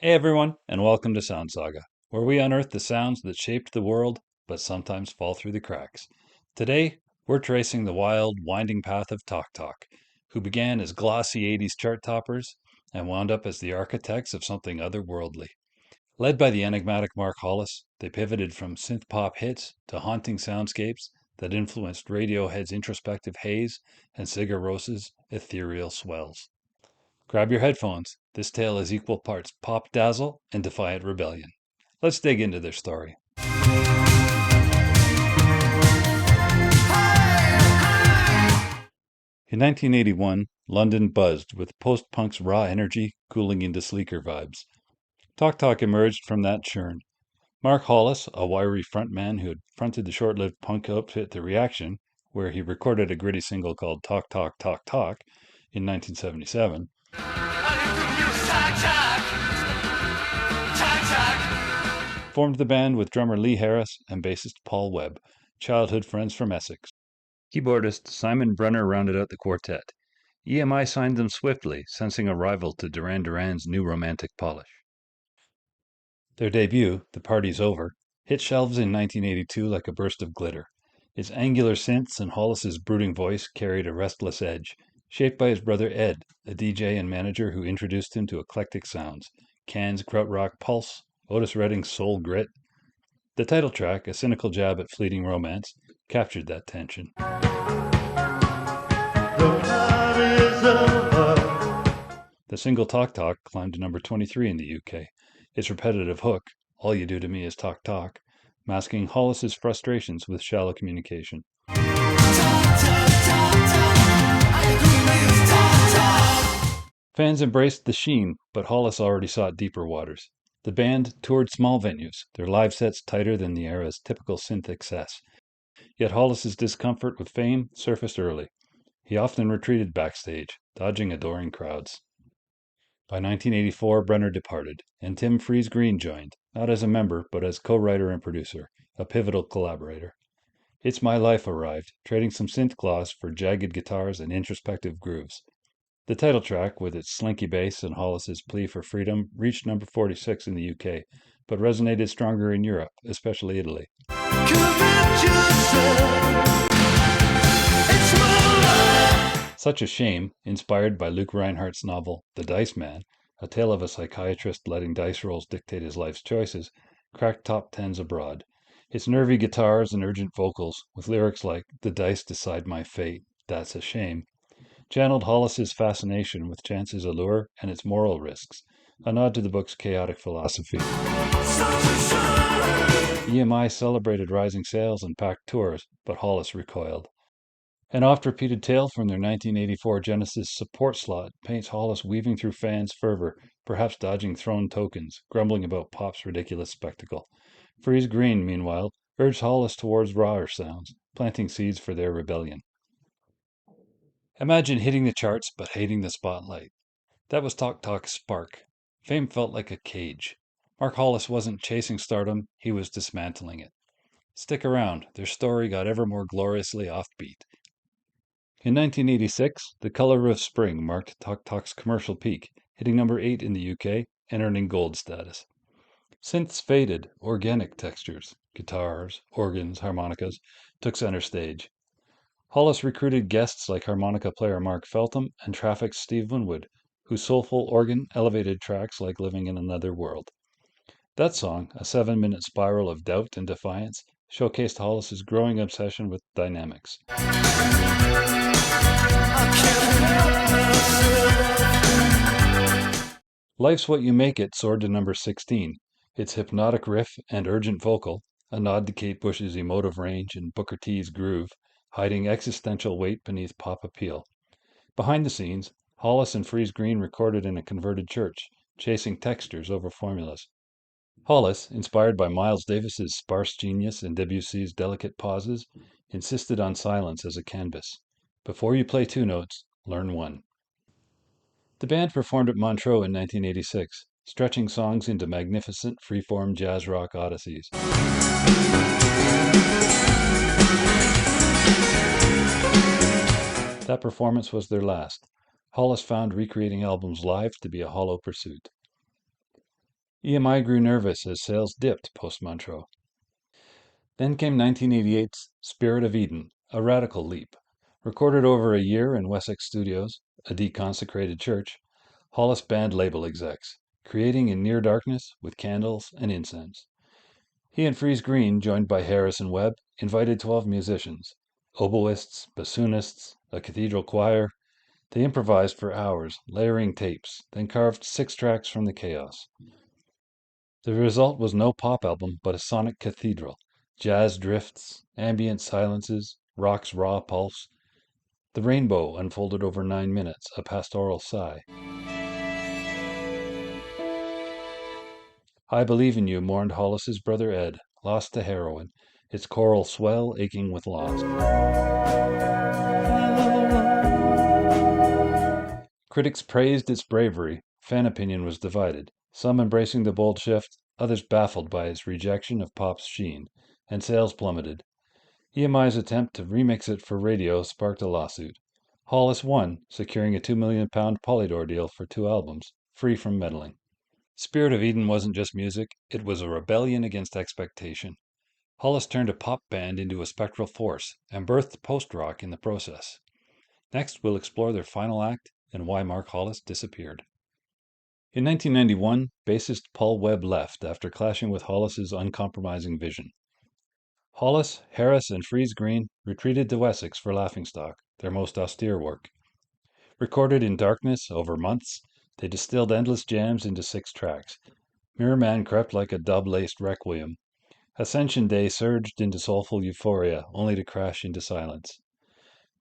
Hey everyone, and welcome to Sound Saga, where we unearth the sounds that shaped the world, but sometimes fall through the cracks. Today, we're tracing the wild, winding path of Talk Talk, who began as glossy 80s chart toppers and wound up as the architects of something otherworldly. Led by the enigmatic Mark Hollis, they pivoted from synth-pop hits to haunting soundscapes that influenced Radiohead's introspective haze and Sigur Ros's ethereal swells. Grab your headphones. This tale is equal parts pop dazzle and defiant rebellion. Let's dig into their story. In 1981, London buzzed with post-punk's raw energy cooling into sleeker vibes. Talk Talk emerged from that churn. Mark Hollis, a wiry frontman who had fronted the short-lived punk outfit The Reaction, where he recorded a gritty single called Talk Talk Talk Talk in 1977, formed the band with drummer Lee Harris and bassist Paul Webb, childhood friends from Essex. Keyboardist Simon Brunner rounded out the quartet. EMI signed them swiftly, sensing a rival to Duran Duran's new romantic polish. Their debut, The Party's Over, hit shelves in 1982 like a burst of glitter. Its angular synths and Hollis's brooding voice carried a restless edge, shaped by his brother Ed, a DJ and manager who introduced him to eclectic sounds: Can's krautrock pulse, Otis Redding's soul grit. The title track, a cynical jab at fleeting romance, captured that tension. The single Talk Talk climbed to number 23 in the UK. Its repetitive hook, "All you do to me is talk talk," masking Hollis's frustrations with shallow communication. Fans embraced the sheen, but Hollis already sought deeper waters. The band toured small venues, their live sets tighter than the era's typical synth excess. Yet Hollis's discomfort with fame surfaced early. He often retreated backstage, dodging adoring crowds. By 1984, Brunner departed, and Tim Freeze-Green joined, not as a member, but as co-writer and producer, a pivotal collaborator. It's My Life arrived, trading some synth claws for jagged guitars and introspective grooves. The title track, with its slinky bass and Hollis's plea for freedom, reached number 46 in the UK, but resonated stronger in Europe, especially Italy. Such a Shame, inspired by Luke Reinhardt's novel The Dice Man, a tale of a psychiatrist letting dice rolls dictate his life's choices, cracked top tens abroad. Its nervy guitars and urgent vocals, with lyrics like "The dice decide my fate, that's a shame," channeled Hollis's fascination with chance's allure and its moral risks, a nod to the book's chaotic philosophy. EMI celebrated rising sales and packed tours, but Hollis recoiled. An oft-repeated tale from their 1984 Genesis support slot paints Hollis weaving through fans' fervor, perhaps dodging thrown tokens, grumbling about pop's ridiculous spectacle. Freeze-Green, meanwhile, urged Hollis towards rawer sounds, planting seeds for their rebellion. Imagine hitting the charts but hating the spotlight. That was Talk Talk's spark. Fame felt like a cage. Mark Hollis wasn't chasing stardom, he was dismantling it. Stick around, their story got ever more gloriously offbeat. In 1986, The Color of Spring marked Talk Talk's commercial peak, hitting number 8 in the UK and earning gold status. Synths faded, organic textures, guitars, organs, harmonicas, took center stage. Hollis recruited guests like harmonica player Mark Feltham and Traffic's Steve Winwood, whose soulful organ elevated tracks like Living in Another World. That song, a 7-minute spiral of doubt and defiance, showcased Hollis's growing obsession with dynamics. Life's What You Make It soared to number 16. Its hypnotic riff and urgent vocal, a nod to Kate Bush's emotive range and Booker T's groove, hiding existential weight beneath pop appeal. Behind the scenes, Hollis and Freeze-Green recorded in a converted church, chasing textures over formulas. Hollis, inspired by Miles Davis's sparse genius and Debussy's delicate pauses, insisted on silence as a canvas. Before you play 2 notes, learn 1. The band performed at Montreux in 1986, stretching songs into magnificent freeform jazz rock odysseys. That performance was their last. Hollis found recreating albums live to be a hollow pursuit. EMI grew nervous as sales dipped post-Montreux. Then came 1988's Spirit of Eden, a radical leap. Recorded over a year in Wessex Studios, a deconsecrated church, Hollis banned label execs, creating in near darkness with candles and incense. He and Freeze Green, joined by Harris and Webb, invited 12 musicians, oboists, bassoonists, a cathedral choir. They improvised for hours, layering tapes, then carved 6 tracks from the chaos. The result was no pop album, but a sonic cathedral. Jazz drifts, ambient silences, rock's raw pulse. The rainbow unfolded over 9 minutes, a pastoral sigh. I Believe in You mourned Hollis's brother Ed, lost to heroin, its choral swell aching with loss. Critics praised its bravery. Fan opinion was divided, some embracing the bold shift, others baffled by its rejection of pop's sheen, and sales plummeted. EMI's attempt to remix it for radio sparked a lawsuit. Hollis won, securing a £2 million Polydor deal for 2 albums, free from meddling. Spirit of Eden wasn't just music, it was a rebellion against expectation. Hollis turned a pop band into a spectral force, and birthed post-rock in the process. Next, we'll explore their final act and why Mark Hollis disappeared. In 1991, bassist Paul Webb left after clashing with Hollis's uncompromising vision. Hollis, Harris, and Freeze Green retreated to Wessex for Laughingstock, their most austere work. Recorded in darkness over months, they distilled endless jams into 6 tracks. Mirror Man crept like a dub-laced requiem. Ascension Day surged into soulful euphoria, only to crash into silence.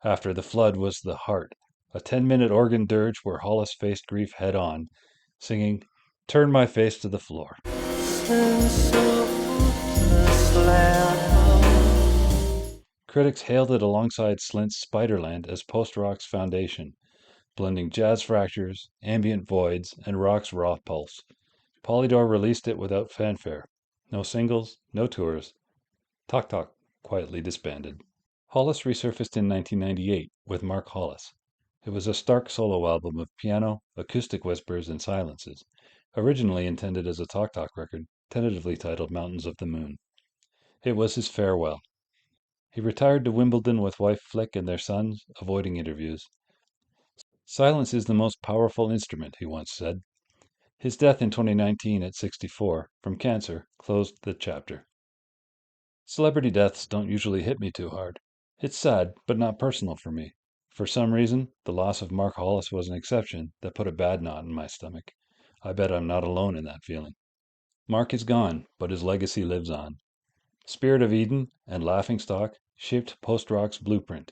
After the Flood was The Heart, a 10-minute organ dirge where Hollis faced grief head-on, singing, "Turn My Face to the Floor." Critics hailed it alongside Slint's Spiderland as post-rock's foundation, blending jazz fractures, ambient voids, and rock's raw pulse. Polydor released it without fanfare. No singles, no tours. Talk Talk quietly disbanded. Hollis resurfaced in 1998 with Mark Hollis. It was a stark solo album of piano, acoustic whispers, and silences, originally intended as a Talk Talk record, tentatively titled Mountains of the Moon. It was his farewell. He retired to Wimbledon with wife Flick and their sons, avoiding interviews. "Silence is the most powerful instrument," he once said. His death in 2019 at 64, from cancer, closed the chapter. Celebrity deaths don't usually hit me too hard. It's sad, but not personal for me. For some reason, the loss of Mark Hollis was an exception that put a bad knot in my stomach. I bet I'm not alone in that feeling. Mark is gone, but his legacy lives on. Spirit of Eden and Laughingstock shaped post-rock's blueprint.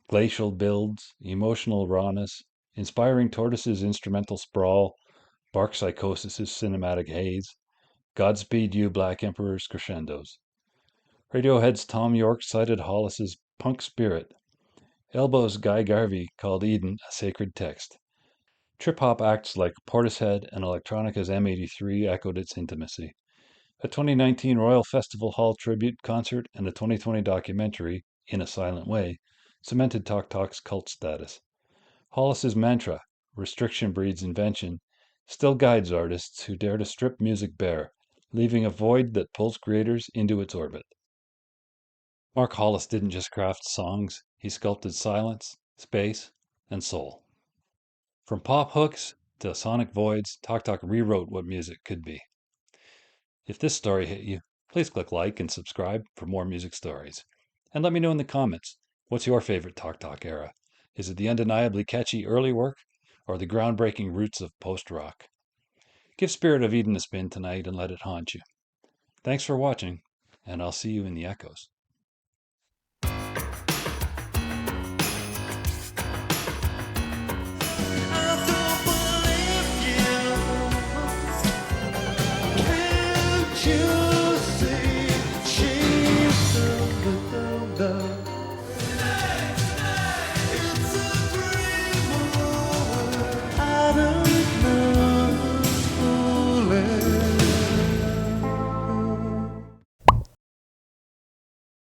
Glacial builds, emotional rawness, inspiring Tortoise's instrumental sprawl, Bark Psychosis's cinematic haze, Godspeed You Black Emperor's crescendos. Radiohead's Tom York cited Hollis's punk spirit. Elbow's Guy Garvey called Eden a sacred text. Trip-hop acts like Portishead and Electronica's M83 echoed its intimacy. A 2019 Royal Festival Hall tribute concert and a 2020 documentary, In a Silent Way, cemented Talk Talk's cult status. Hollis's mantra, "Restriction breeds invention," still guides artists who dare to strip music bare, leaving a void that pulls creators into its orbit. Mark Hollis didn't just craft songs, he sculpted silence, space, and soul. From pop hooks to sonic voids, Talk Talk rewrote what music could be. If this story hit you, please click like and subscribe for more music stories. And let me know in the comments, what's your favorite Talk Talk era? Is it the undeniably catchy early work, or the groundbreaking roots of post-rock? Give Spirit of Eden a spin tonight and let it haunt you. Thanks for watching, and I'll see you in the echoes.